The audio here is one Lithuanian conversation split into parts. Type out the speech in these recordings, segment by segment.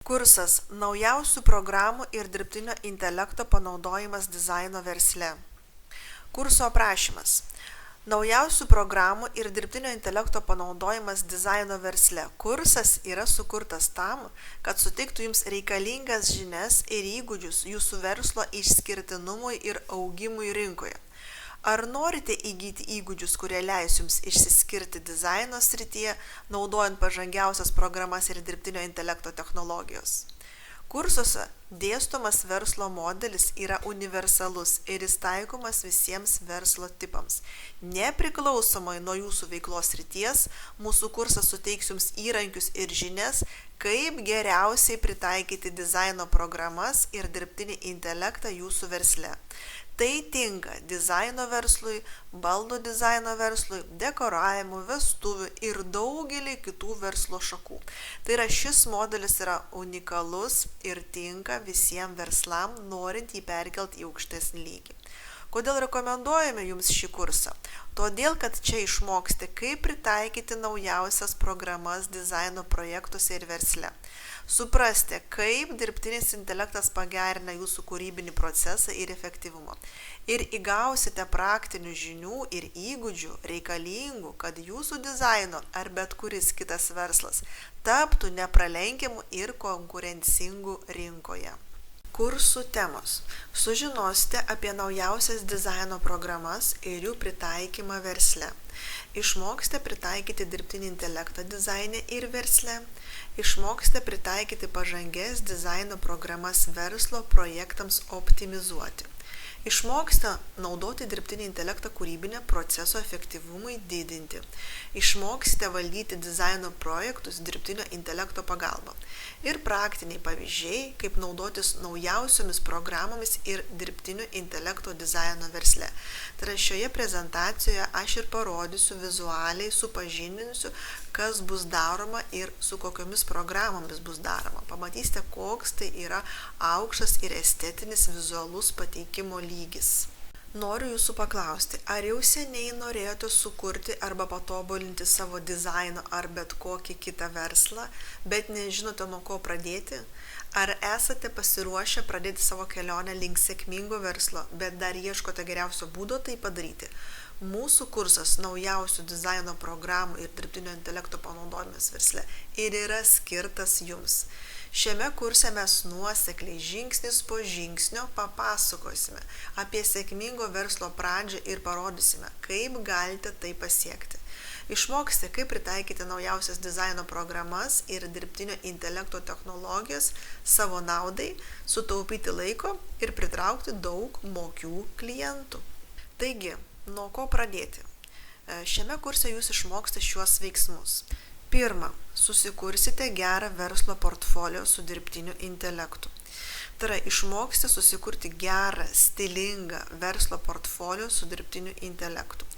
Kursas naujausių programų ir dirbtinio intelekto panaudojimas dizaino versle. Kurso aprašymas. Naujausių programų ir dirbtinio intelekto panaudojimas dizaino versle. Kursas yra sukurtas tam, kad suteiktų jums reikalingas žinias ir įgūdžius jūsų verslo išskirtinumui ir augimui rinkoje. Ar norite įgyti įgūdžius, kurie leis jums išsiskirti dizaino srityje, naudojant pažangiausias programas ir dirbtinio intelekto technologijos? Kursuose dėstomas verslo modelis yra universalus ir jis taikomas visiems verslo tipams. Nepriklausomai nuo jūsų veiklos srities, mūsų kursas suteiks jums įrankius ir žinias, kaip geriausiai pritaikyti dizaino programas ir dirbtinį intelektą jūsų versle. Tai tinka dizaino verslui, baldų dizaino verslui, dekoravimų, vestuvių ir daugelį kitų verslo šakų. Tai yra, šis modelis yra unikalus ir tinka visiems verslam, norint jį perkelti į aukštesnį lygį. Kodėl rekomenduojame jums šį kursą? Todėl, kad čia išmoksite, kaip pritaikyti naujausias programas dizaino projektuose ir versle. Suprasti, kaip dirbtinis intelektas pagerina jūsų kūrybinį procesą ir efektyvumą. Ir įgausite praktinių žinių ir įgūdžių reikalingų, kad jūsų dizaino ar bet kuris kitas verslas taptų nepralenkiamu ir konkurencingu rinkoje. Kursų temos. Sužinosite apie naujausias dizaino programas ir jų pritaikymą versle. Išmoksite pritaikyti dirbtinį intelektą dizaine ir versle. Išmoksite pritaikyti pažangias dizaino programas verslo projektams optimizuoti. Išmoksite naudoti dirbtinį intelektą kūrybinio proceso efektyvumui didinti. Išmoksite valdyti dizaino projektus dirbtinio intelekto pagalba. Ir praktiniai pavyzdžiai, kaip naudotis naujausiomis programomis ir dirbtinio intelekto dizaino versle. Tai yra, šioje prezentacijoje aš ir parodysiu vizualiai, supažindinsiu, kas bus daroma ir su kokiomis programomis bus daroma. Pamatysite, koks tai yra aukštas ir estetinis vizualus pateikimo lygis. Noriu jūsų paklausti, ar jau seniai norėjote sukurti arba patobulinti savo dizaino ar bet kokį kitą verslą, bet nežinote nuo ko pradėti? Ar esate pasiruošę pradėti savo kelionę link sėkmingo verslo, bet dar ieškote geriausio būdo tai padaryti? Mūsų kursas naujausių dizaino programų ir dirbtinio intelekto panaudojimas versle ir yra skirtas jums. Šiame kurse mes nuosekliai žingsnis po žingsnio papasakosime apie sėkmingo verslo pradžią ir parodysime, kaip galite tai pasiekti. Išmoksite, kaip pritaikyti naujausias dizaino programas ir dirbtinio intelekto technologijas savo naudai, sutaupyti laiko ir pritraukti daug mokių klientų. Taigi, nuo ko pradėti? Šiame kurse jūs išmoksite šiuos veiksmus. Pirma, susikursite gerą verslo portfolio su dirbtiniu intelektu. Tai yra, išmoksite susikurti gerą, stilingą verslo portfolio su dirbtiniu intelektu.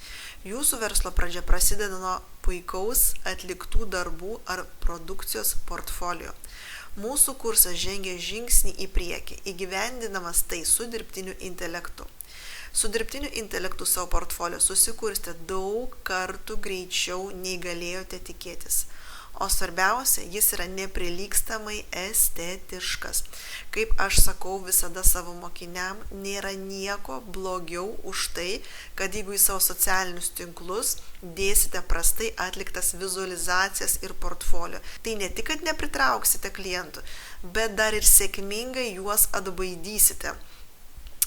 Jūsų verslo pradžia prasideda nuo puikaus atliktų darbų ar produkcijos portfolio. Mūsų kursas žengia žingsnį į priekį, įgyvendinamas tai su dirbtiniu intelektu. Su dirbtiniu intelektu savo portfolio susikursite daug kartų greičiau nei galėjote tikėtis. O svarbiausia, jis yra neprilygstamai estetiškas. Kaip aš sakau visada savo mokiniam, nėra nieko blogiau už tai, kad jeigu į savo socialinius tinklus dėsite prastai atliktas vizualizacijas ir portfolio. Tai ne tik, kad nepritrauksite klientų, bet dar ir sėkmingai juos atbaidysite.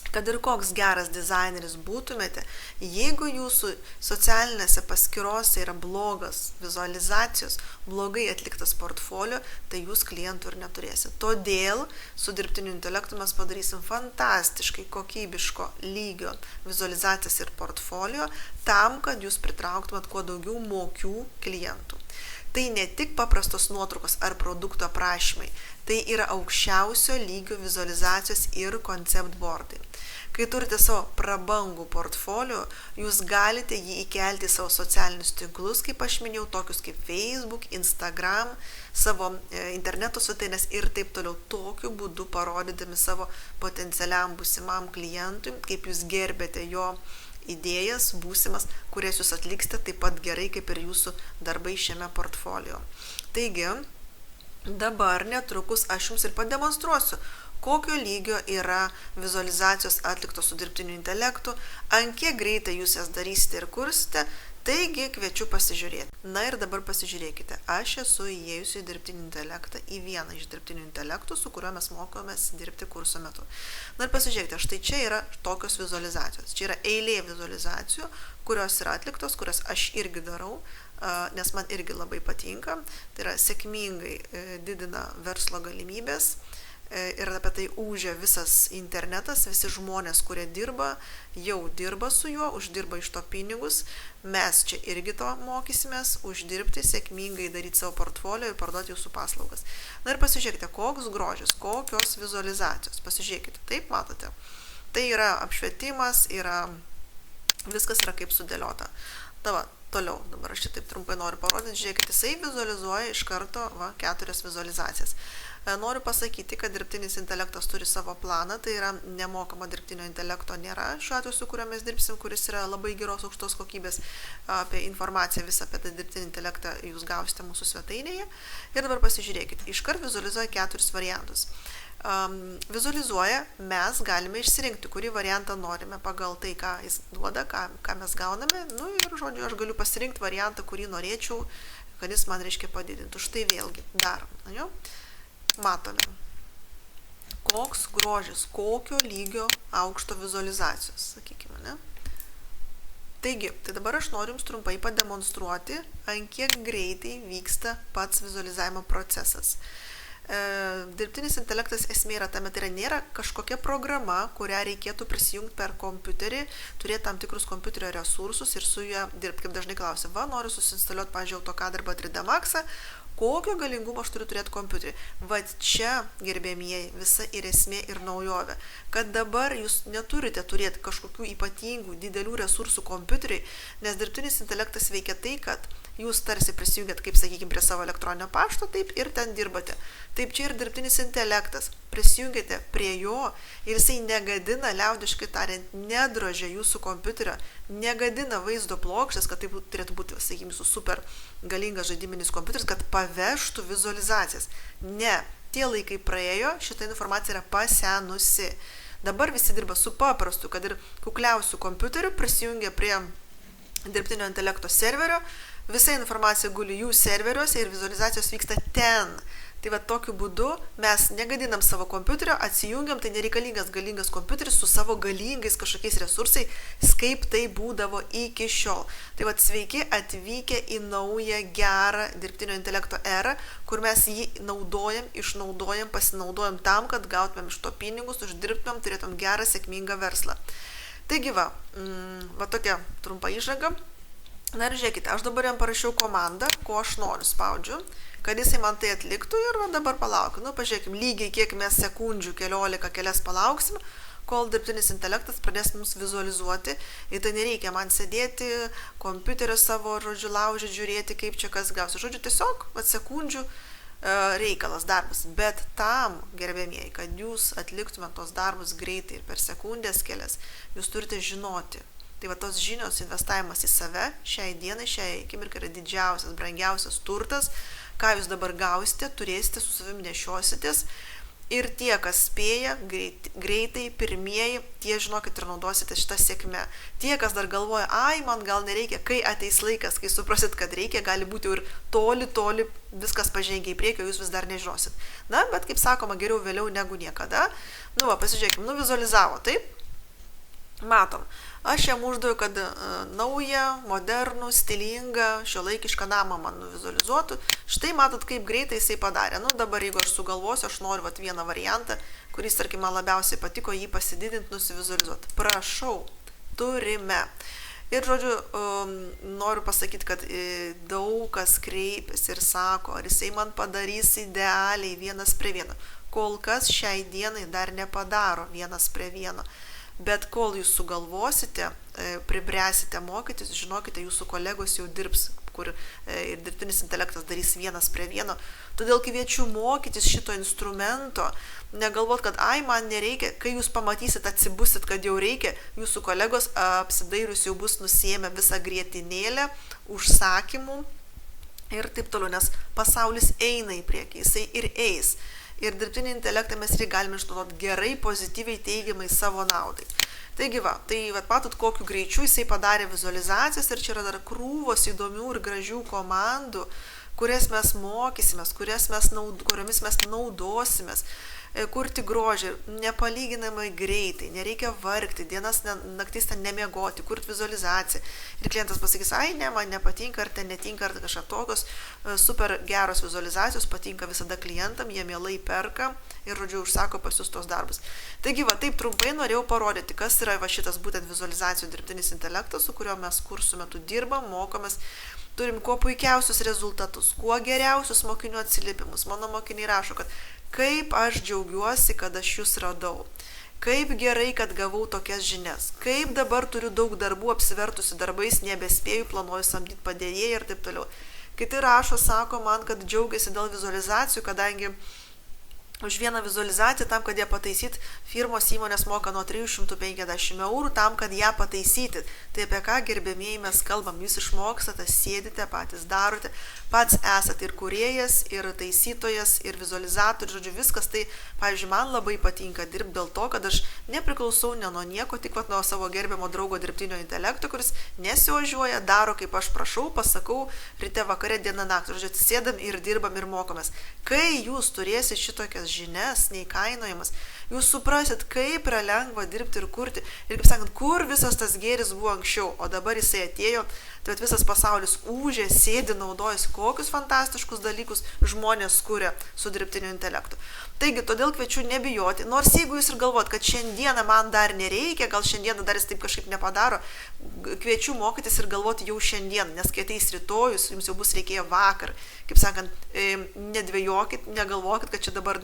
Kad ir koks geras dizaineris būtumėte, jeigu jūsų socialinėse paskyrose yra blogas vizualizacijos, blogai atliktas portfolio, tai jūs klientų ir neturėsite. Todėl su dirbtiniu intelektu mes padarysim fantastiškai kokybiško lygio vizualizacijas ir portfolio tam, kad jūs pritrauktumėt kuo daugiau mokių klientų. Tai ne tik paprastos nuotraukos ar produkto aprašymai, tai yra aukščiausio lygio vizualizacijos ir concept boardai. Kai turite savo prabangų portfolio, jūs galite jį įkelti į savo socialinius tinklus, kaip aš minėjau, tokius kaip Facebook, Instagram, savo interneto svetainės ir taip toliau. Tokiu būdu parodydami savo potencialiam būsimam klientui, kaip jūs gerbėte jo idėjas, būsimas, kurias jūs atliksite taip pat gerai, kaip ir jūsų darbai šiame portfolio. Taigi, Dabar netrukus aš jums ir pademonstruosiu, kokio lygio yra vizualizacijos atliktos su dirbtiniu intelektu, ant kiek greitai jūs jas darysite ir kursite, taigi kviečiu pasižiūrėti. Na ir dabar pasižiūrėkite, aš esu įėjusi į dirbtinį intelektą, į vieną iš dirbtinių intelektų, su kuriuo mes mokomės dirbti kurso metu. Na ir pasižiūrėkite, štai čia yra tokios vizualizacijos. Čia yra eilė vizualizacijų, kurios yra atliktos, kurias aš irgi darau, nes man irgi labai patinka. Tai yra sėkmingai didina verslo galimybės ir apie tai ūžia visas internetas, visi žmonės, kurie dirba, jau dirba su juo, uždirba iš to pinigus. Mes čia irgi to mokysimės, uždirbti, sėkmingai daryti savo portfolio ir parduoti jūsų paslaugas. Na ir pasižiūrėkite, koks grožis, kokios vizualizacijos. Pasižiūrėkite, taip matote. Tai yra apšvietimas, viskas yra kaip sudėliota. Toliau, dabar aš čia taip trumpai noriu parodyti, žiūrėkite, jisai vizualizuoja iš karto 4 vizualizacijas. Noriu pasakyti, kad dirbtinis intelektas turi savo planą, tai yra nemokamo dirbtinio intelekto nėra šiuo atveju, su kuriuo mes dirbsim, kuris yra labai geros aukštos kokybės. Apie informaciją visą apie tą dirbtinį intelektą jūs gausite mūsų svetainėje. Ir dabar pasižiūrėkite, iškart vizualizuoja 4 variantus. Vizualizuoja, mes galime išsirinkti, kurį variantą norime pagal tai, ką jis duoda, ką mes gauname. Nu ir žodžiu, aš galiu pasirinkti variantą, kurį norėčiau, kad jis man reiškia padidintų. Štai vėlgi, darom. Matome, koks grožis, kokio lygio aukšto vizualizacijos, sakykime, ne? Taigi, tai dabar aš noriu jums trumpai pademonstruoti, ant kiek greitai vyksta pats vizualizavimo procesas. Dirbtinis intelektas esmė yra tame, tai nėra kažkokia programa, kurią reikėtų prisijungti per kompiuterį, turėti tam tikrus kompiuterio resursus ir su juo dirbti. Kaip dažnai klausia, noriu susinstaliuoti, pavyzdžiui, AutoCAD arba 3D Maxą, kokio galingumo aš turiu turėti kompiuterį. Vat čia, gerbėmieji, visa ir esmė ir naujovė, kad dabar jūs neturite turėti kažkokių ypatingų, didelių resursų kompiuteriui, nes dirbtinis intelektas veikia tai, kad jūs tarsi prisijungiat, kaip sakykime, prie savo elektroninio pašto, taip ir ten dirbate. Taip čia ir dirbtinis intelektas. Prisijungiate prie jo ir jisai negadina, liaudiškai tariant, nedrožia jūsų kompiuterio, negadina vaizdo plokštės, kad tai turėtų būti, sakykime, su super galingas žaidiminis kompiuteris, kad pavežtų vizualizacijas. Ne, tie laikai praėjo, šita informacija yra pasenusi. Dabar visi dirba su paprastu, kad ir kukliausių kompiuterių prisijungia prie dirbtinio intelekto serverio, visa informacija guli jų serveriuose ir vizualizacijos vyksta ten. Tai va tokiu būdu mes negadinam savo kompiuterio, atsijungiam, tai nereikalingas galingas kompiuteris su savo galingais kažkokiais resursais, kaip tai būdavo iki šiol. Tai va sveiki atvykę į naują gerą dirbtinio intelekto erą, kur mes jį naudojam, išnaudojam, pasinaudojam tam, kad gautumėm iš to pinigus, uždirbtumėm, turėtumėm gerą, sėkmingą verslą. Taigi va tokia trumpa įžanga. Na ir žiūrėkite, aš dabar jam parašiau komandą, ko aš noriu, spaudžiu, kad jisai man tai atliktų ir dabar palaukiu. Nu, pažiūrėkim, lygiai kiek mes sekundžių, kelias palauksim, kol dirbtinis intelektas pradės mums vizualizuoti. Ir tai nereikia man sėdėti, kompiuterio savo, žodžiu, laužyti, žiūrėti, kaip čia kas gausi. Žodžiu, tiesiog sekundžių reikalas, darbas. Bet tam, gerbėmieji, kad jūs atliktumėt tos darbus greitai ir per sekundės kelias, jūs turite žinoti. Tai va tos žinios, investavimas į save šiai dienai, šiai akimirkai yra didžiausias, brangiausias turtas, ką jūs dabar gausite, turėsite, su savimi nešiositės. Ir tie, kas spėja, greitai, pirmieji, tie žinokit ir naudosite šitą sėkmę. Tie, kas dar galvoja, man gal nereikia, kai ateis laikas, kai suprasit, kad reikia, gali būti ir toli, viskas pažengia į priekį, jūs vis dar nežinosit. Na, bet kaip sakoma, geriau vėliau negu niekada. Nu, pasižiūrėkim, vizualizavo, taip? Matom. Aš jam uždaviau, kad naują, modernų, stilingą, šiuolaikišką namą man vizualizuotų. Štai matot, kaip greitai jisai padarė. Nu, dabar, jeigu aš sugalvosiu, aš noriu vieną variantą, kuris, tarkim, man labiausiai patiko, jį pasididinti, nusivizualizuoti. Prašau, turime. Ir, žodžiu, noriu pasakyti, kad daug kas kreipiasi ir sako, ar jisai man padarys idealiai 1:1. Kol kas šiai dienai dar nepadaro 1:1. Bet kol jūs sugalvosite, pribręsite mokytis, žinokite, jūsų kolegos jau dirbs, kur ir dirbtinis intelektas darys 1:1. Todėl kviečiu mokytis šito instrumento, negalvot, kad man nereikia, kai jūs pamatysit, atsibusit, kad jau reikia, jūsų kolegos apsidairius jau bus nusiėmę visą grietinėlę užsakymų ir taip toliau, nes pasaulis eina į priekį, jisai ir eis. Ir dirbtinį intelektą mes irgi galime išnaudoti gerai, pozityviai, teigiamai savo naudai. Taigi matot, kokiu greičiu jisai padarė vizualizacijas ir čia yra dar krūvos įdomių ir gražių komandų, kurias mes mokysimės, kuriomis mes naudosimės, kurti grožį, nepalyginamai greitai, nereikia vargti, dienas, naktis ten nemiegoti, kurti vizualizaciją. Ir klientas pasakys, ne, man nepatinka, ar ten netinka, ar kažką tokios super geros vizualizacijos, patinka visada klientam, jie mielai perka ir, žodžiu, užsako pas jūs tos darbus. Taigi, taip trumpai norėjau parodyti, kas yra šitas būtent vizualizacijų dirbtinis intelektas, su kuriuo mes kursų metu dirbam, mokomės. Turim kuo puikiausius rezultatus, kuo geriausius mokinių atsiliepimus. Mano mokiniai rašo, kad kaip aš džiaugiuosi, kad aš jūs radau. Kaip gerai, kad gavau tokias žinias. Kaip dabar turiu daug darbų, apsivertusi darbais, nebespėju, planuoju samdyti padėjėją ir taip toliau. Kiti rašo, sako man, kad džiaugiasi dėl vizualizacijų, kadangi už vieną vizualizaciją, tam, kad ją pataisyt, firmos įmonės moka nuo 350 eurų tam, kad ją pataisyti. Tai apie ką, gerbėmieji, mes kalbam, jūs išmokstate, sėdite, patys darote, pats esate ir kūrėjas, ir taisytojas, ir vizualizatorius, žodžiu, viskas tai, pavyzdžiui, man labai patinka dirbti dėl to, kad aš nepriklausau ne nuo nieko, tik nuo savo gerbiamo draugo dirbtinio intelekto, kuris nesiožiuoja, daro, kaip aš prašau, pasakau, ryte, vakare, dieną, naktį, žodžiu, sėdam ir dirbam ir mokomės. Kai jūs turėsit šitokias žinias, neįkainojamas, jūs suprasit, kaip yra lengva dirbti ir kurti. Ir kaip sakant, kur visas tas gėris buvo anksčiau, o dabar jisai atėjo, tai visas pasaulis ūžė, sėdi, naudojasi, kokius fantastiškus dalykus žmonės kuria su dirbtiniu intelektu. Taigi, todėl kviečiu nebijoti, nors jeigu jūs ir galvot, kad šiandieną man dar nereikia, gal šiandieną dar jis taip kažkaip nepadaro, kviečiu mokytis ir galvoti jau šiandien, nes kai ateis rytojus, jums jau bus reikėję vakar. Kaip sakant, nedvejokit, negalvokit, kad čia dabar,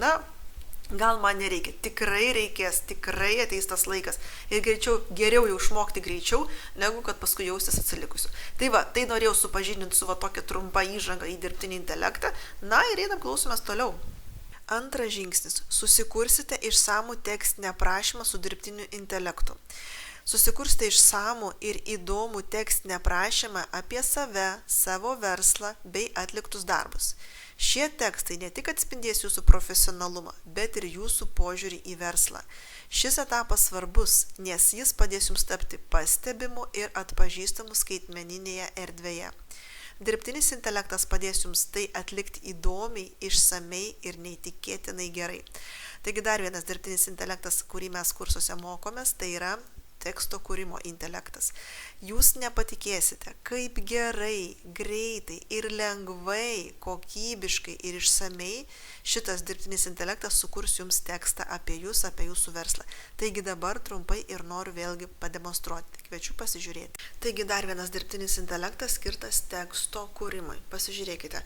gal man nereikia. Tikrai reikės, tikrai ateis tas laikas. Ir geriau jau išmokti greičiau, negu kad paskui jaustis atsilikusiu. Tai norėjau supažindinti su tokia trumpa įžanga į dirbtinį intelektą. Ir einam, klausomės toliau. Antras žingsnis. Susikursite išsamų tekstinį aprašymą su dirbtiniu intelektu. Susikursite išsamų ir įdomų tekstinį aprašymą apie save, savo verslą bei atliktus darbus. Šie tekstai ne tik atspindės jūsų profesionalumą, bet ir jūsų požiūrį į verslą. Šis etapas svarbus, nes jis padės jums tapti pastebimu ir atpažįstamu skaitmeninėje erdvėje. Dirbtinis intelektas padės jums tai atlikti įdomiai, išsamei ir neįtikėtinai gerai. Taigi dar vienas dirbtinis intelektas, kurį mes kursuose mokomės, tai yra teksto kūrimo intelektas. Jūs nepatikėsite, kaip gerai, greitai ir lengvai, kokybiškai ir išsamei šitas dirbtinis intelektas sukurs jums tekstą apie jūs, apie jūsų verslą. Taigi dabar trumpai ir noriu vėlgi pademonstruoti. Kviečiu pasižiūrėti. Taigi dar vienas dirbtinis intelektas skirtas teksto kūrimui. Pasižiūrėkite.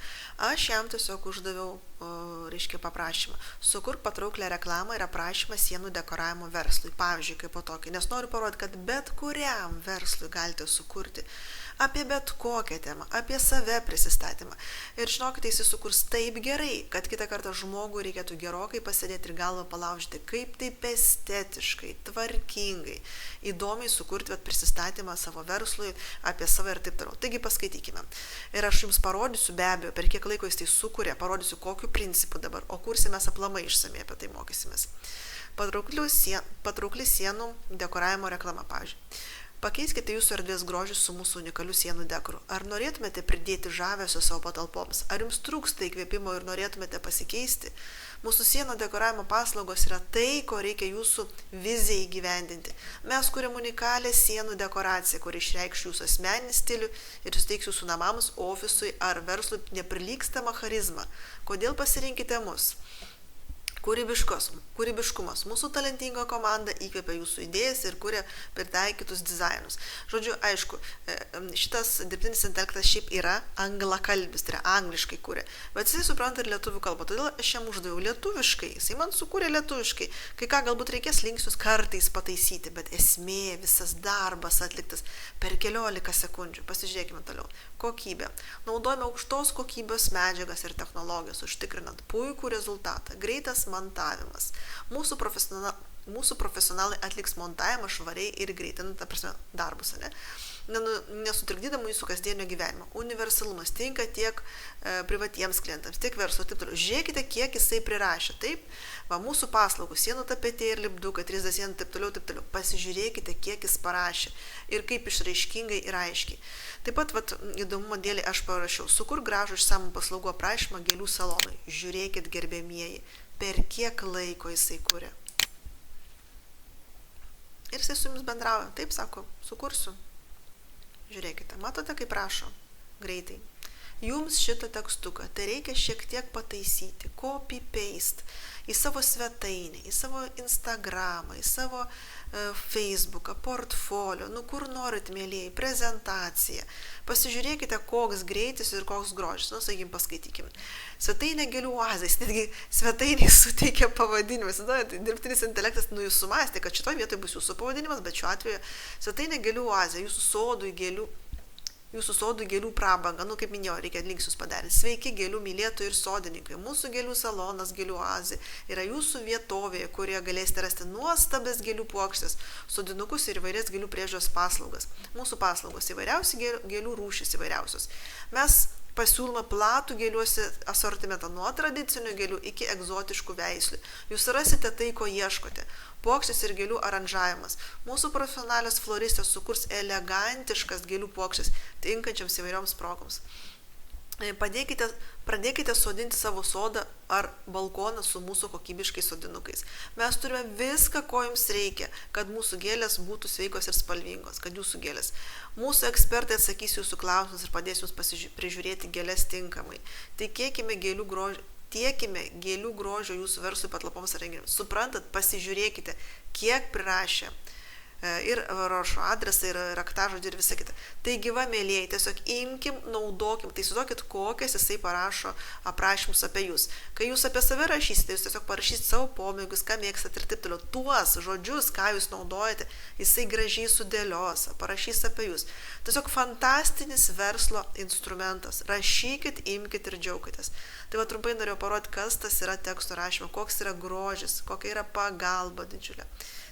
Aš jam tiesiog uždaviau paprašymą. Sukurk patrauklią reklamą ir aprašymą sienų dekoravimo verslui. Pavyzdžiui, kaip po tokį. Nes noriu parodyti, kad bet kuriam verslui galite sukurti apie bet kokią temą, apie save prisistatymą. Ir žinokite, jis sukurs taip gerai, kad kitą kartą žmogui reikėtų gerokai pasėdėti ir galvą palaužyti, kaip taip estetiškai, tvarkingai, įdomiai sukurti prisistatymą savo verslui, apie save ir taip toliau. Taigi paskaitykime. Ir aš jums parodysiu be abejo, per kiek laiko jis tai sukuria, parodysiu kokiu principu dabar, o kursimės aplamai išsamei apie tai mokysimės. Patraukli sienų dekoravimo reklama, pavyzdžiui. Pakeiskite jūsų erdvės grožius su mūsų unikaliu sienų dekoru. Ar norėtumėte pridėti žavesio savo patalpoms? Ar jums trūksta įkvėpimo ir norėtumėte pasikeisti? Mūsų sienų dekoravimo paslaugos yra tai, ko reikia jūsų vizijai įgyvendinti. Mes kuriam unikalią sienų dekoraciją, kuri išreikš jūsų asmeninį stilių ir suteiks jūsų namams, ofisui ar verslui neprilygstamą charizmą. Kodėl pasirinkite mus? Kūrybiškumas. Mūsų talentinga komanda įkvėpia jūsų idėjas ir kuria pritaikytus dizainus. Žodžiu, aišku, šitas dirbtinis intelektas šiaip yra anglakalbis, tai yra angliškai kuria, bet jisai supranta ir lietuvių kalbą, todėl aš jam uždaviau lietuviškai, jisai man sukūrė lietuviškai, kai ką galbūt reikės linksnius kartais pataisyti, bet esmė, visas darbas atliktas per 15 sekundžių. Pasižiūrėkime toliau. Kokybė. Naudojame aukštos kokybės medžiagas ir technologijas, užtikrinant puikų rezultatą, greitas montavimas. Mūsų profesionalai atliks montavimą švariai ir greitai, darbus, ne? nesutrikdydama jūsų kasdienio gyvenimo. Universalumas tinka tiek privatiems klientams, tiek verslo, taip toliau. Žiūrėkite, kiek jisai prirašė. Taip, va, mūsų paslaugų, sienų tapetė ir lipdukai, 3D sienų, taip toliau. Pasižiūrėkite, kiek jis parašė ir kaip išraiškingai ir aiškiai. Taip pat, įdomumo dėlį aš parašiau, sukur gražų išsamų paslaugų aprašymą gėlių salonui. Žiūrėkit, gerbėmieji, per kiek laiko jisai kuria. Ir jisai su jums bendrauja. Taip, sako, sukursiu. Žiūrėkite, matote, kaip rašo? Greitai. Jums šitą tekstuką tai reikia šiek tiek pataisyti, copy-paste į savo svetainę, į savo Instagramą, į savo Facebooką, portfolio, kur norit, mėlėjai, prezentaciją. Pasižiūrėkite, koks greitis ir koks grožis. Sakykim, paskaitykim. Svetainė gėlių oazės, netgi svetainė suteikia pavadinimus. Dirbtinis intelektas, jūs sumastė, kad šitoje vietoje bus jūsų pavadinimas, bet šiuo atveju svetainė gėlių oazė, jūsų sodų gėlių prabanga, kaip minėjau, reikia linksnius padaryti. Sveiki gėlių mylėtojai ir sodininkai. Mūsų gėlių salonas, gėlių oazė yra jūsų vietovėje, kurioje galėsite rasti nuostabės gėlių puokštės, sodinukus ir įvairias gėlių priežiūros paslaugas. Mūsų paslaugos įvairiausi gėlių rūšys įvairiausios. Mes pasiūlome platų gėliuose asortimentą nuo tradicinių gėlių iki egzotiškų veislių. Jūs rasite tai, ko ieškote. Puokštės ir gėlių aranžavimas. Mūsų profesionalios floristės sukurs elegantiškas gėlių puokštės, tinkančiams įvairioms progoms. Pradėkite sodinti savo sodą ar balkoną su mūsų kokybiškais sodinukais. Mes turime viską, ko jums reikia, kad mūsų gėlės būtų sveikos ir spalvingos, kad jūsų gėlės. Mūsų ekspertai atsakys jūsų klausimus ir padės jums prižiūrėti gėlės tinkamai. Tiekime gėlių grožio jūsų verslui, patalpoms ar renginiams. Suprantat, pasižiūrėkite, kiek prirašė. Ir rašo adresą, ir raktažodį, ir visą kitą. Taigi, mėlėjai, tiesiog imkim, naudokim, tai sudokit, kokias jisai parašo aprašymus apie jūs. Kai jūs apie save rašysite, jūs tiesiog parašysite savo pomėgius, ką mėgstat ir taip toliau. Tuos žodžius, ką jūs naudojate, jisai gražiai sudėlios, parašys apie jūs. Tiesiog fantastinis verslo instrumentas. Rašykit, imkit ir džiaukitės. Tai trumpai norėjau parodyti, kas tas yra teksto rašymo, koks yra grožis, kokia yra pagalba didžiulė.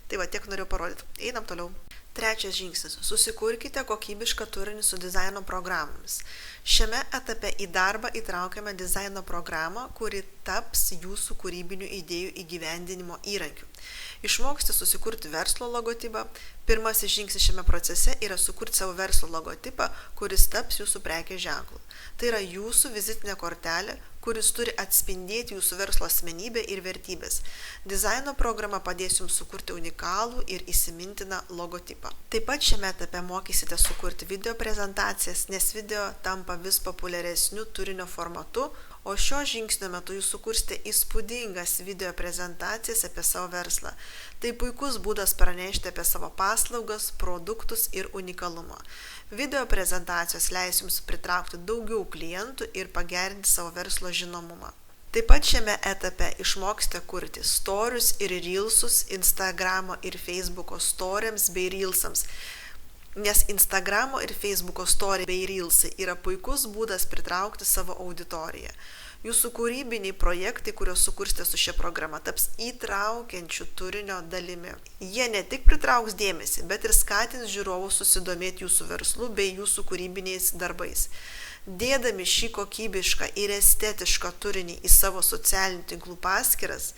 Tai tiek norėjau parodyti. Einam toliau. Trečias žingsnis. Susikurkite kokybišką turinį su dizaino programomis. Šiame etape į darbą įtraukiame dizaino programą, kuri taps jūsų kūrybinių idėjų įgyvendinimo įrankiu. Išmoksite susikurti verslo logotipą. Pirmasis žingsnis šiame procese yra sukurti savo verslo logotipą, kuris taps jūsų prekės ženklu. Tai yra jūsų vizitinė kortelė, kuris turi atspindėti jūsų verslo asmenybę ir vertybės. Dizaino programa padės jums sukurti unikalų ir įsimintiną logotipą. Taip pat šiame etape mokysite sukurti video prezentacijas, nes video tampa vis populiaresniu turinio formatu, o šio žingsnio metu jūs sukursite įspūdingas video prezentacijas apie savo verslą. Tai puikus būdas pranešti apie savo paslaugas, produktus ir unikalumą. Video prezentacijos leis jums pritraukti daugiau klientų ir pagerinti savo verslo žinomumą. Taip pat šiame etape išmoksite kurti storius ir reelsus Instagramo ir Facebooko storiams bei reelsams. Nes Instagramo ir Facebooko story bei reelsai yra puikus būdas pritraukti savo auditoriją. Jūsų kūrybiniai projektai, kuriuos sukursite su šia programa, taps įtraukiančių turinio dalimi. Jie ne tik pritrauks dėmesį, bet ir skatins žiūrovus susidomėti jūsų verslu bei jūsų kūrybiniais darbais. Dėdami šį kokybišką ir estetišką turinį į savo socialinių tinklų paskyras,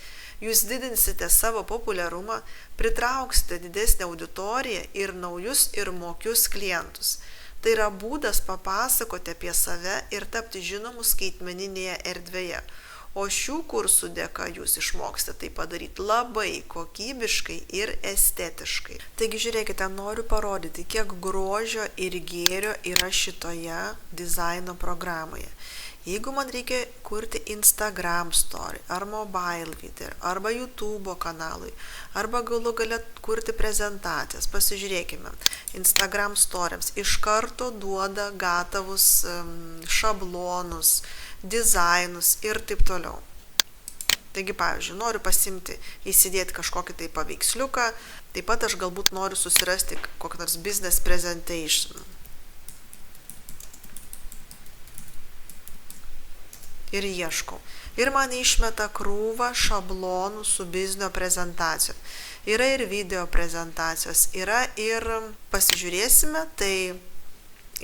jūs didinsite savo populiarumą, pritrauksite didesnę auditoriją ir naujus ir mokius klientus. Tai yra būdas papasakoti apie save ir tapti žinomu skaitmeninėje erdvėje. O šių kursų dėka jūs išmoksite tai padaryti labai kokybiškai ir estetiškai. Taigi žiūrėkite, noriu parodyti, kiek grožio ir gėrio yra šitoje dizaino programoje. Jeigu man reikia kurti Instagram story, ar mobile video, arba YouTube kanalui, arba galų gale kurti prezentacijas, pasižiūrėkime, Instagram storyms iš karto duoda gatavus šablonus, dizainus ir taip toliau. Taigi, pavyzdžiui, noriu pasimti, įsidėti kažkokį tai paveiksliuką, taip pat aš galbūt noriu susirasti kokį nors business presentation. ir ieškau. Ir man išmeta krūvą šablonų su biznio prezentacijom. Yra ir video prezentacijos, yra ir, pasižiūrėsime, tai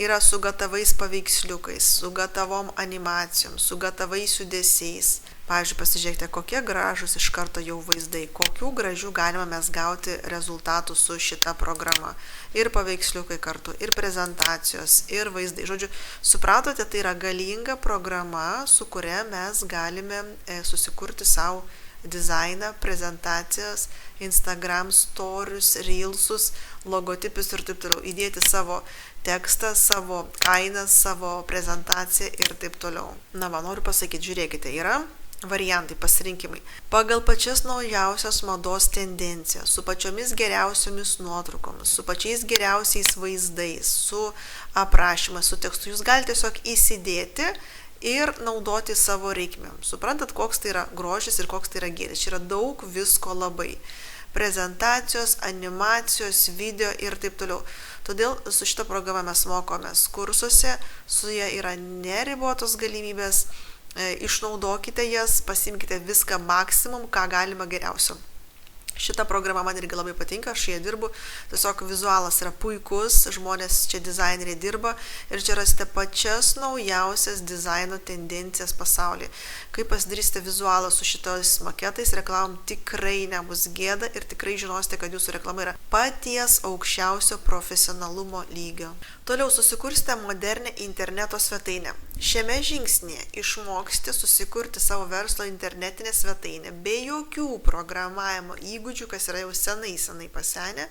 yra su gatavais paveiksliukais, su gatavom animacijom, su gatavais judesiais. Pavyzdžiui, pasižiūrėkite, kokie gražus iš karto jau vaizdai, kokių gražių galima mes gauti rezultatų su šita programa. Ir paveiksliukai kartu, ir prezentacijos, ir vaizdai. Žodžiu, supratote, tai yra galinga programa, su kuria mes galime susikurti savo dizainą, prezentacijas, Instagram storius, reelsus, logotipus ir taip toliau. Įdėti savo tekstą, savo kainas, savo prezentaciją ir taip toliau. Na, noriu pasakyti, žiūrėkite, yra variantai, pasirinkimai. Pagal pačias naujausias mados tendencijas, su pačiomis geriausiomis nuotraukomis, su pačiais geriausiais vaizdais, su aprašymas, su tekstu, jūs galite tiesiog įsidėti ir naudoti savo reikmėm. Suprantat, koks tai yra grožis ir koks tai yra gėris. Čia yra daug visko labai. Prezentacijos, animacijos, video ir taip toliau. Todėl su šita programa mes mokomės kursuose, su jie yra neribotos galimybės. Išnaudokite jas, pasimkite viską maksimum, ką galima geriausio. Šita programa man irgi labai patinka, aš ją dirbu, tiesiog vizualas yra puikus, žmonės čia dizaineriai dirba ir čia rasite pačias naujausias dizaino tendencijas pasaulyje. Kai pasidarysite vizualą su šitais maketais, reklamom tikrai nebus gėda ir tikrai žinosite, kad jūsų reklama yra paties aukščiausio profesionalumo lygio. Toliau susikursite modernę interneto svetainę. Šiame žingsnėje išmoksite susikurti savo verslo internetinę svetainę be jokių programavimo įgūdžių, kas yra jau senai pasenę,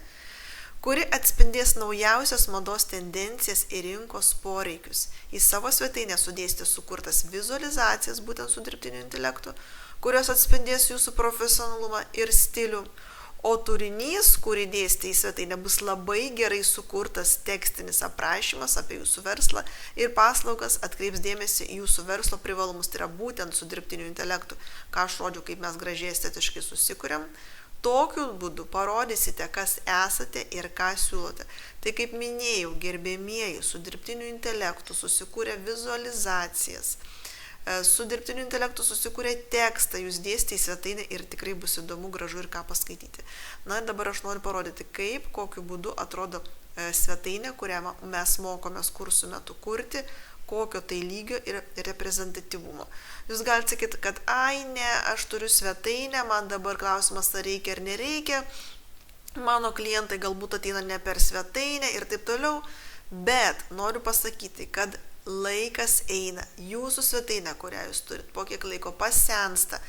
kuri atspindės naujausias mados tendencijas ir rinkos poreikius. Į savo svetainę sudėsite sukurtas vizualizacijas, būtent su dirbtiniu intelektu, kurios atspindės jūsų profesionalumą ir stilių. O turinys, kurį dėsite į svetainę, bus labai gerai sukurtas tekstinis aprašymas apie jūsų verslą ir paslaugas, atkreips dėmesį į jūsų verslo privalumus. Tai yra būtent su dirbtiniu intelektu, ką aš rodžiu, kaip mes gražiai estetiškai susikuriam. Tokiu būdu parodysite, kas esate ir ką siūlote. Tai kaip minėjau, gerbėmieji, su dirbtiniu intelektu susikūrė vizualizacijas. Su dirbtiniu intelektu susikūrė tekstą, jūs dėsite į svetainę ir tikrai bus įdomu, gražu ir ką paskaityti. Na ir dabar aš noriu parodyti, kokiu būdu atrodo svetainė, kurią mes mokomės kursų metu kurti, kokio tai lygio ir reprezentatyvumo. Jūs galite sakyti, kad ne, aš turiu svetainę, man dabar klausimas, ar reikia ar nereikia, mano klientai galbūt ateina ne per svetainę ir taip toliau, bet noriu pasakyti, kad laikas eina, jūsų svetainė, kurią jūs turit, po kiek laiko pasensta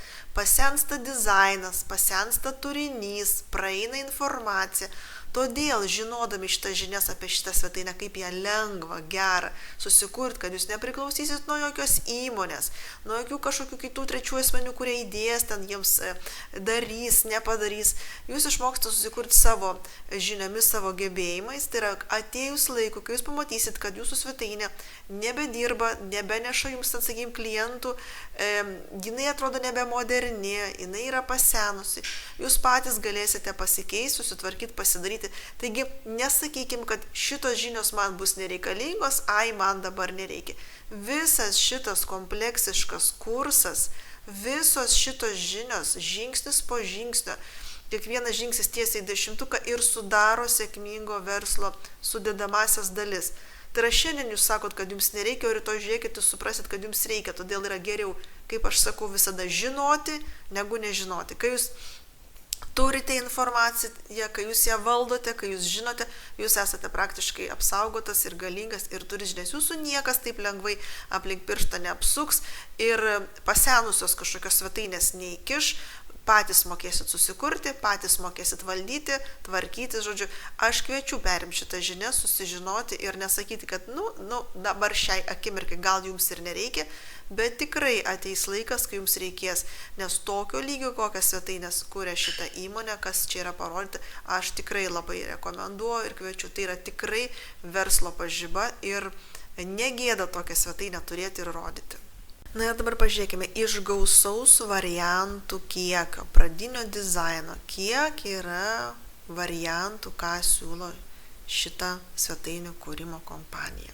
dizainas, pasensta turinys, praeina informacija. Todėl, žinodami šitas žinias apie šitą svetainę, kaip ją lengva, gerą susikurti, kad jūs nepriklausysit nuo jokios įmonės, nuo jokių kažkokių kitų trečių asmenių, kurie įdės ten jiems darys, nepadarys, jūs išmoksite susikurti savo žiniomis, savo gebėjimais. Tai yra atėjus laiku, kai jūs pamatysit, kad jūsų svetainė nebedirba, nebeneša jums, sakykime, klientų, jinai atrodo nebemoderni, jinai yra pasenusi, jūs patys galėsite pasikeisti, susitvarkyti, pasidaryti. Taigi, nesakykim, kad šitos žinios man bus nereikalingos, man dabar nereikia. Visas šitas kompleksiškas kursas, visos šitos žinios, žingsnis po žingsnio, kiekvienas žingsnis tiesiai 10 ir sudaro sėkmingo verslo sudedamasias dalis. Tai yra šiandien jūs sakot, kad jums nereikia, o rytoj žiūrėkit, jūs suprasit, kad jums reikia. Todėl yra geriau, kaip aš sakau, visada žinoti, negu nežinoti. Kai jūs turite informaciją, kai jūs ją valdote, kai jūs žinote, jūs esate praktiškai apsaugotas ir galingas ir turi žinias. Jūsų niekas taip lengvai aplink pirštą neapsuks ir pasenusios kažkokios svetainės neįkiš. Patys mokėsit susikurti, patys mokėsit valdyti, tvarkyti, žodžiu. Aš kviečiu perimti šitą žinią, susižinoti ir nesakyti, kad dabar šiai akimirkai gal jums ir nereikia, bet tikrai ateis laikas, kai jums reikės, nes tokio lygio, kokias svetainės kuria šitą įmonę, kas čia yra parodyti, aš tikrai labai rekomenduoju ir kviečiu. Tai yra tikrai verslo pažiba ir negėda tokią svetainę turėti ir rodyti. Na ir dabar pažiūrėkime, iš gausaus variantų kiekio, pradinio dizaino, kiek yra variantų, ką siūlo šita svetainių kūrimo kompanija.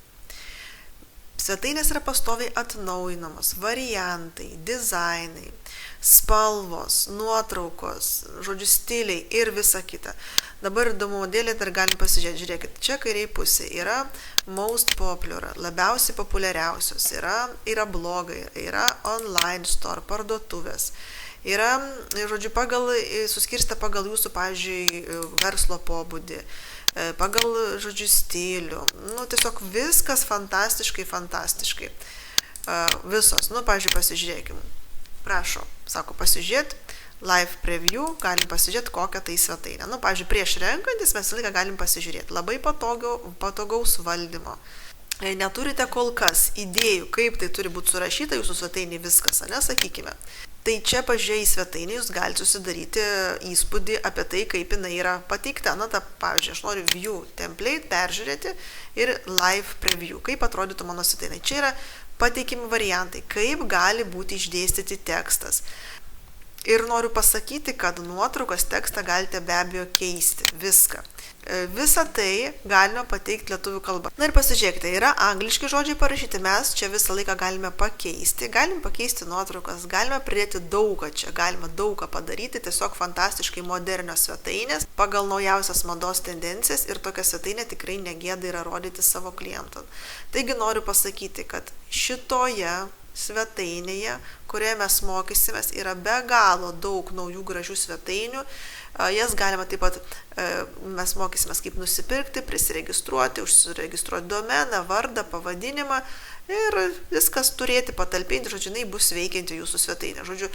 Svetainės yra pastoviai atnaujinamos, variantai, dizainai, spalvos, nuotraukos, žodžiu, stiliai ir visa kita. Dabar įdomumo dėlė dar galim pasižiūrėti. Žiūrėkit, čia kairiai pusė yra most popular, labiausiai populiariausios, yra blogai, yra online store, parduotuvės. Yra, žodžiu, suskirsta pagal jūsų, pavyzdžiui, verslo pobūdį, pagal, žodžiu, stilių. Tiesiog viskas fantastiškai. Visos. Pavyzdžiui, pasižiūrėkim. Prašau, sako, pasižiūrėti. Live preview, galim pasižiūrėti kokią tai svetainę. Pavyzdžiui, prieš renkantis mes laiką galim pasižiūrėti. Labai patogaus valdymo. Neturite kol kas idėjų, kaip tai turi būti surašyta jūsų svetainė viskas, sakykime. Tai čia pažiūrėję į svetainę jūs galite susidaryti įspūdį apie tai, kaip jinai yra pateikta. Pavyzdžiui, aš noriu view template peržiūrėti ir live preview, kaip atrodytų mano svetainė. Čia yra pateikimi variantai, kaip gali būti išdėstyti tekstas. Ir noriu pasakyti, kad nuotraukos tekstą galite be abejo keisti, viską. Visą tai galima pateikti lietuvių kalba. Ir pasižiūrėkite, yra angliški žodžiai parašyti, mes čia visą laiką galime pakeisti. Galim pakeisti nuotraukas, galime pridėti daugą čia, galima daugą padaryti, tiesiog fantastiškai modernios svetainės, pagal naujausias mados tendencijas ir tokią svetainę tikrai negėda yra rodyti savo klientam. Taigi noriu pasakyti, kad šitoje svetainėje, kurioje mes mokysimės, yra be galo daug naujų gražių svetainių. Jas galima taip pat, mes mokysimės kaip nusipirkti, prisiregistruoti, užsiregistruoti domeną, vardą, pavadinimą ir viskas turėti, patalpinti, žodžiu, jinai bus veikianti jūsų svetainė. Žodžiu,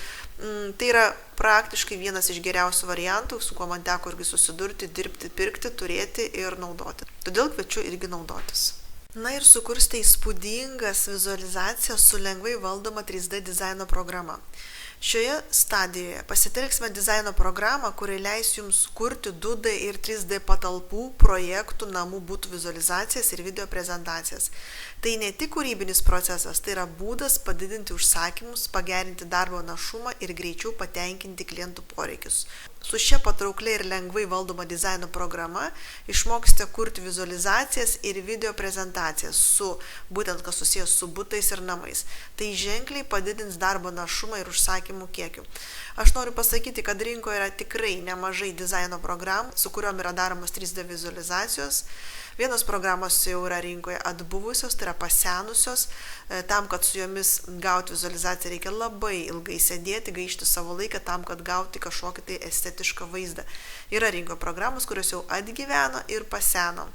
tai yra praktiškai vienas iš geriausių variantų, su kuo man teko irgi susidurti, dirbti, pirkti, turėti ir naudoti. Todėl kviečiu irgi naudotis. Ir sukursite įspūdingas vizualizacijas su lengvai valdoma 3D dizaino programa. Šioje stadijoje pasitelksime dizaino programą, kuri leis jums kurti 2D ir 3D patalpų, projektų, namų butų vizualizacijas ir video prezentacijas. Tai ne tik kūrybinis procesas, tai yra būdas padidinti užsakymus, pagerinti darbo našumą ir greičiau patenkinti klientų poreikius. Su šia patrauklia ir lengvai valdoma dizaino programa išmoksite kurti vizualizacijas ir video prezentacijas būtent kas susijęs su butais ir namais. Tai ženkliai padidins darbo našumą ir užsakymų kiekių. Aš noriu pasakyti, kad rinkoje yra tikrai nemažai dizaino programų, su kuriuom yra daromos 3D vizualizacijos. Vienos programos jau yra rinkoje atbuvusios, tai yra pasenusios. Tam, kad su jomis gauti vizualizaciją, reikia labai ilgai sėdėti, gaišti savo laiką tam, kad gauti kažkokį tai estetišką vaizdą. Yra rinkoje programos, kurios jau atgyveno ir paseno.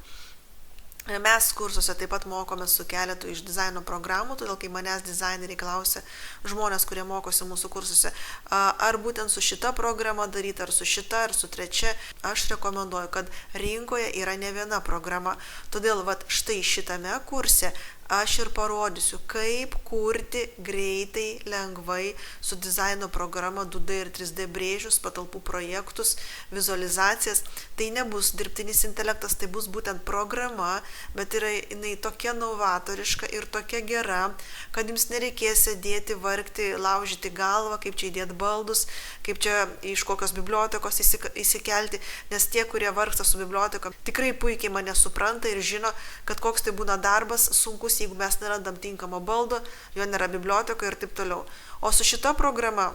Mes kursuose taip pat mokomės su keletu iš dizaino programų, todėl kai manęs dizaineriai klausia žmonės, kurie mokosi mūsų kursuose, ar būtent su šita programa daryti, ar su šita, ar su trečia, aš rekomenduoju, kad rinkoje yra ne viena programa. Todėl štai šitame kurse aš ir parodysiu, kaip kurti greitai, lengvai su dizaino programa 2D ir 3D brėžius, patalpų projektus, vizualizacijas. Tai nebus dirbtinis intelektas, tai bus būtent programa, bet yra jinai tokia novatoriška ir tokia gera, kad jums nereikės sėdėti, vargti, laužyti galvą, kaip čia įdėti baldus, kaip čia iš kokios bibliotekos įsikelti, nes tie, kurie vargsta su biblioteka, tikrai puikiai mane supranta ir žino, kad koks tai būna darbas sunkus, jeigu mes nerandam tinkamo baldo, jo nėra biblioteka ir taip toliau. O su šita programa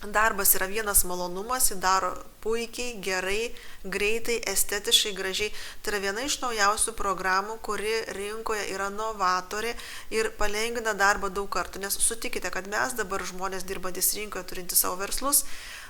darbas yra vienas malonumas, jį daro puikiai, gerai, greitai, estetiškai, gražiai. Tai yra viena iš naujausių programų, kuri rinkoje yra novatorė ir palengvina darbą daug kartų. Nes sutikite, kad mes dabar žmonės dirbantis rinkoje, turinti savo verslus,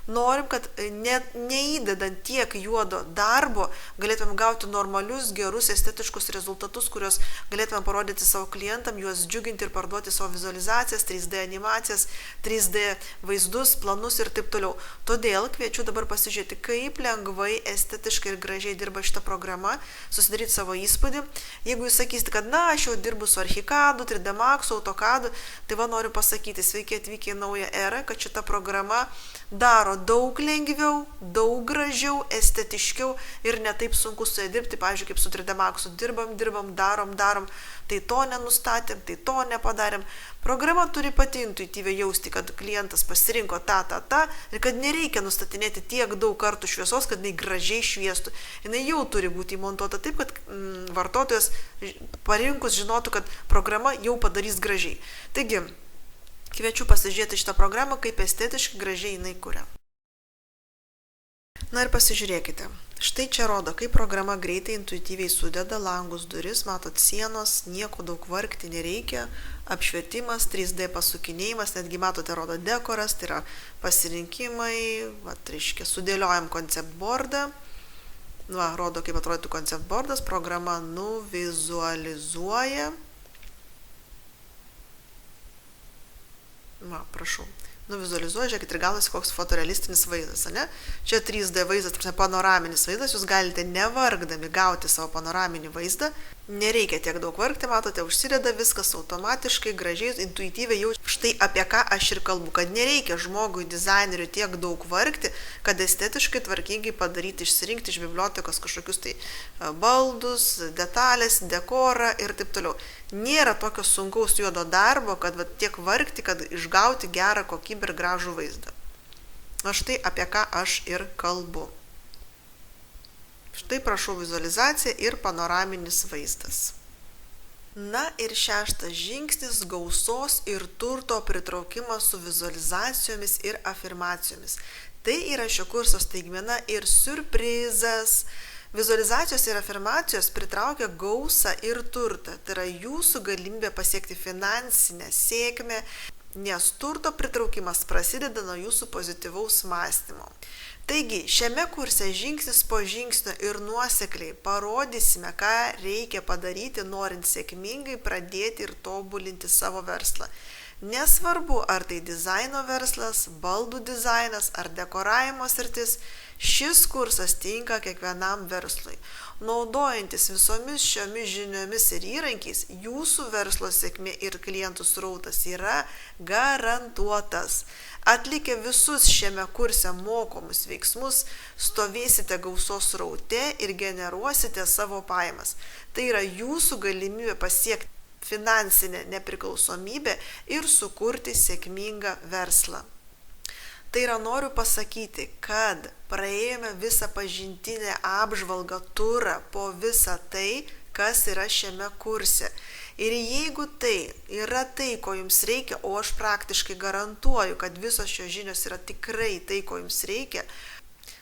norim, kad neįdedant tiek juodo darbo galėtumėm gauti normalius, gerus, estetiškus rezultatus, kuriuos galėtumėm parodyti savo klientam, juos džiuginti ir parduoti savo vizualizacijas, 3D animacijas, 3D vaizdus, planus ir taip toliau. Todėl kviečiu dabar pasižiūrėti, kaip lengvai, estetiškai ir gražiai dirba šita programa, susidaryti savo įspūdį. Jeigu jūs sakysite, kad aš jau dirbu su Archicadu, 3D Maxu, AutoCadu, tai noriu pasakyti, sveiki atvykę į naują erą, kad šita programa daro daug lengviau, daug gražiau, estetiškiau ir ne taip sunku su ja dirbti, pavyzdžiui, kaip su 3D Maxu dirbam, darom. tai to nenustatėm, tai to nepadarėm. Programa turi pati intuityviai jausti, kad klientas pasirinko tą ir kad nereikia nustatinėti tiek daug kartų šviesos, kad jinai gražiai šviestų. Jinai jau turi būti įmontuota taip, kad vartotojas parinkus žinotų, kad programa jau padarys gražiai. Taigi, kviečiu pasižiūrėti šitą programą, kaip estetiškai gražiai jinai kuria. Na ir pasižiūrėkite. Štai čia rodo, kaip programa greitai intuityviai sudeda langus, duris, matot sienos, nieko daug vargti nereikia, apšvietimas, 3D pasukinėjimas, netgi matote rodo dekoras, tai yra pasirinkimai, reiškia, sudėliojam concept boardą, rodo kaip atrodytų concept boardas, programa nuvizualizuoja, prašau. Nuvizualizuoja, žiūrėkit, ir gaunasi koks fotorealistinis vaizdas, ne? Čia 3D vaizdas, panoraminis vaizdas, jūs galite nevargdami gauti savo panoraminį vaizdą, nereikia tiek daug vargti, matote, užsideda viskas automatiškai, gražiai, intuityviai jau. Štai apie ką aš ir kalbu, kad nereikia žmogui, dizaineriui tiek daug vargti, kad estetiškai tvarkingai padaryti, išsirinkti iš bibliotekos kažkokius tai baldus, detalės, dekorą ir taip toliau. Nėra tokio sunkaus juodo darbo, kad tiek vargti, kad išgauti gerą kokybę ir gražų vaizdą. O štai apie ką aš ir kalbu. Štai prašau vizualizacija ir panoraminis vaizdas. Na ir 6 žingsnis - gausos ir turto pritraukimas su vizualizacijomis ir afirmacijomis. Tai yra šio kurso staigmena ir siurprizas. Vizualizacijos ir afirmacijos pritraukia gausą ir turtą. Tai yra jūsų galimybė pasiekti finansinę sėkmę, nes turto pritraukimas prasideda nuo jūsų pozityvaus mąstymo. Taigi, šiame kurse žingsnis po žingsnio ir nuosekliai parodysime, ką reikia padaryti, norint sėkmingai pradėti ir tobulinti savo verslą. Nesvarbu, ar tai dizaino verslas, baldų dizainas ar dekoravimo sritis, šis kursas tinka kiekvienam verslui. Naudojantis visomis šiomis žiniomis ir įrankiais, jūsų verslo sėkmė ir klientų srautas yra garantuotas. Atlikę visus šiame kurse mokomus veiksmus, stovėsite gausos sraute ir generuosite savo pajamas. Tai yra jūsų galimybė pasiekti finansinę nepriklausomybę ir sukurti sėkmingą verslą. Tai yra noriu pasakyti, kad praėjome visą pažintinę apžvalgą turą po visą tai, kas yra šiame kurse. Ir jeigu tai yra tai, ko jums reikia, o aš praktiškai garantuoju, kad visos šios žinios yra tikrai tai, ko jums reikia,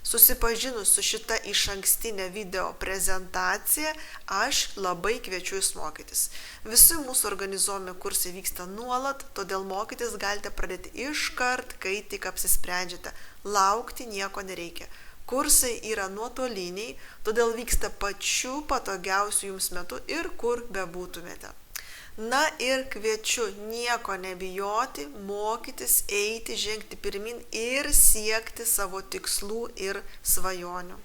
susipažinus su šita išankstinė video prezentacija, aš labai kviečiu jūs mokytis. Visi mūsų organizuojami kursai vyksta nuolat, todėl mokytis galite pradėti iškart, kai tik apsisprendžiate. Laukti nieko nereikia. Kursai yra nuotoliniai, todėl vyksta pačiu patogiausiu jums metu ir kur bebūtumėte. Na ir kviečiu nieko nebijoti, mokytis, eiti, žengti pirmin ir siekti savo tikslų ir svajonių.